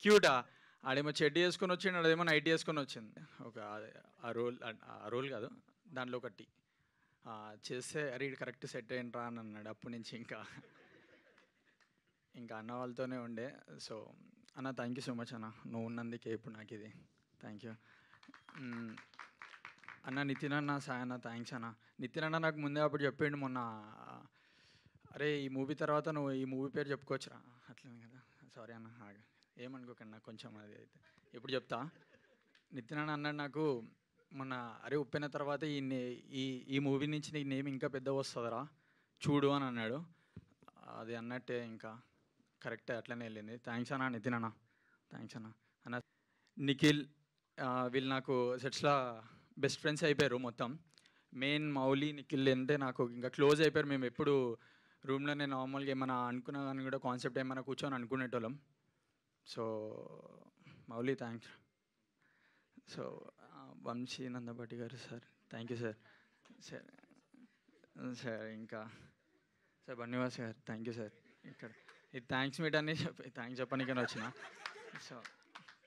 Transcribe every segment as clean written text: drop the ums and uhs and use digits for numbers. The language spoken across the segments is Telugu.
క్యూటా ఆడేమో చెడ్డీ వేసుకొని వచ్చిండు, అదేమో నైట్ వేసుకొని వచ్చింది. ఒక ఆ రోల్ కాదు, దాంట్లో ఒకటి చేస్తే అరే ఇది కరెక్ట్ సెట్ అయ్యిండ్రా అని అన్నాడు. అప్పటి నుంచి ఇంకా అన్న వాళ్ళతోనే ఉండే. సో అన్న థ్యాంక్ యూ సో మచ్ అన్న, నువ్వు ఉన్నందుకే ఇప్పుడు నాకు ఇది. థ్యాంక్ యూ అన్న. నితిన్ అన్న, సాయి అన్న థ్యాంక్స్ అన్న. నితిన్ అన్న నాకు ముందే అప్పుడు చెప్పిండు మొన్న, అరే ఈ మూవీ తర్వాత నువ్వు ఈ మూవీ పేరు చెప్పుకోవచ్చురా అట్లనే కదా. సారీ అన్న, ఏమనుకోకండి నాకు కొంచెం అది అయితే ఇప్పుడు చెప్తా. నితిన్ అన్న అన్నాడు నాకు మొన్న, అరే ఉప్పెన తర్వాత ఈ మూవీ నుంచి నీకు నేమ్ ఇంకా పెద్ద వస్తుందిరా చూడు అని అన్నాడు. అది అన్నట్టే ఇంకా కరెక్టే అట్లనే వెళ్ళింది. థ్యాంక్స్ అన్న నితిన్ అన్న, థ్యాంక్స్ అన్న. అన్న నిఖిల్ వీళ్ళు నాకు సెట్స్లో బెస్ట్ ఫ్రెండ్స్ అయిపోయారు మొత్తం. మెయిన్ మౌలి నిఖిల్ అంటే నాకు ఇంకా క్లోజ్ అయిపోయారు. మేము ఎప్పుడు రూమ్లోనే నార్మల్గా ఏమైనా అనుకున్నా కానీ కూడా కాన్సెప్ట్ ఏమైనా కూర్చొని అనుకునేటోళ్ళం. So Mouli thanks. So Vamsi Nandapati గారు sir thank you sir. Sir sir ఇంకా సార్ బన్నివాస్ గారు థ్యాంక్ యూ సార్. ఇక్కడ ఇది థ్యాంక్స్ మీట్ అని థ్యాంక్స్ చెప్పడానికని వచ్చిన. సో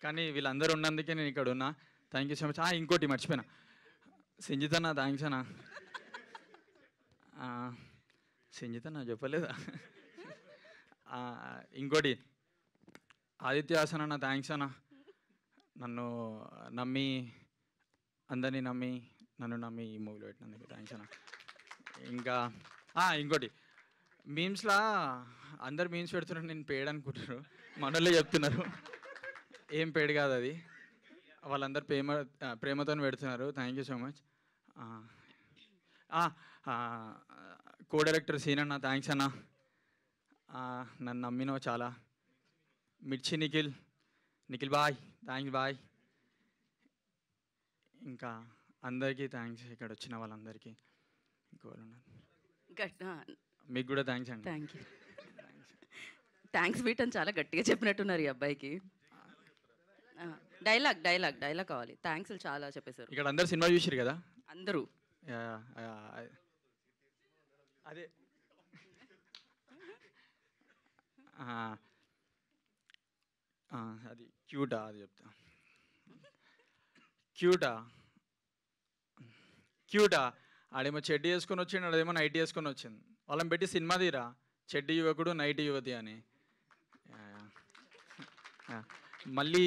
కానీ వీళ్ళందరూ ఉన్నందుకే నేను ఇక్కడ ఉన్నా. Thank you so much. ఇంకోటి మర్చిపోయినా, సంజిత్ అన్న థ్యాంక్స్ అన్న. సంజిత్ అన్న చెప్పలేదా? ఇంకోటి ఆదిత్య హాసన్ అన్న థ్యాంక్స్ అన్న. నన్ను నమ్మి, అందరినీ నమ్మి, నన్ను నమ్మి ఈ మూవీలో పెట్టినందుకు థ్యాంక్స్ అన్న. ఇంకా ఇంకోటి మీమ్స్లా అందరు మీమ్స్ పెడుతున్నారు, నేను పేడ్ అనుకుంటున్నారు, మనోళ్ళే చెప్తున్నారు. ఏం పేడ్ కాదు అది, వాళ్ళందరూ ప్రేమతో పెడుతున్నారు. Thank you so much. Co director సీన్ అన్న థ్యాంక్స్ అన్న, నన్ను నమ్మినో చాలా. మిర్చి నిఖిల్ బాయ్ థ్యాంక్స్ బాయ్. ఇంకా అందరికీ థ్యాంక్స్, ఇక్కడ వచ్చిన వాళ్ళందరికీ. ఇంకోళ్ళు మీకు కూడా థ్యాంక్స్ అండి. Thank you. థ్యాంక్స్ బీట్ అని చాలా గట్టిగా చెప్పినట్టున్నారు ఈ అబ్బాయికి. డైలాగ్ కావాలి. థ్యాంక్స్ చాలా చెప్పేశారు. ఇక్కడ అందరు సినిమా చూసారు కదా అందరూ. అదే అది క్యూటా, అది చెప్తా. క్యూటా ఆడేమో చెడ్డీ వేసుకొని వచ్చిండు, అదేమో నైట్ వేసుకొని వచ్చింది. వాళ్ళని పెట్టి సినిమా తీరా, చెడ్డీ యువకుడు నైట్ యువతి అని. మళ్ళీ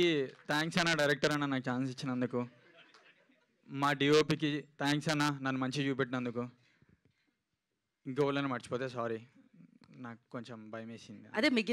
థ్యాంక్స్ అన్న డైరెక్టర్ అన్న నాకు ఛాన్స్ ఇచ్చినందుకు. మా డిఓపికి థ్యాంక్స్ అన్న, నన్ను మంచిగా చూపెట్టినందుకు. ఇంకోళ్ళని మర్చిపోతే సారీ, నాకు కొంచెం భయం వేసింది. అదే మిగిలిన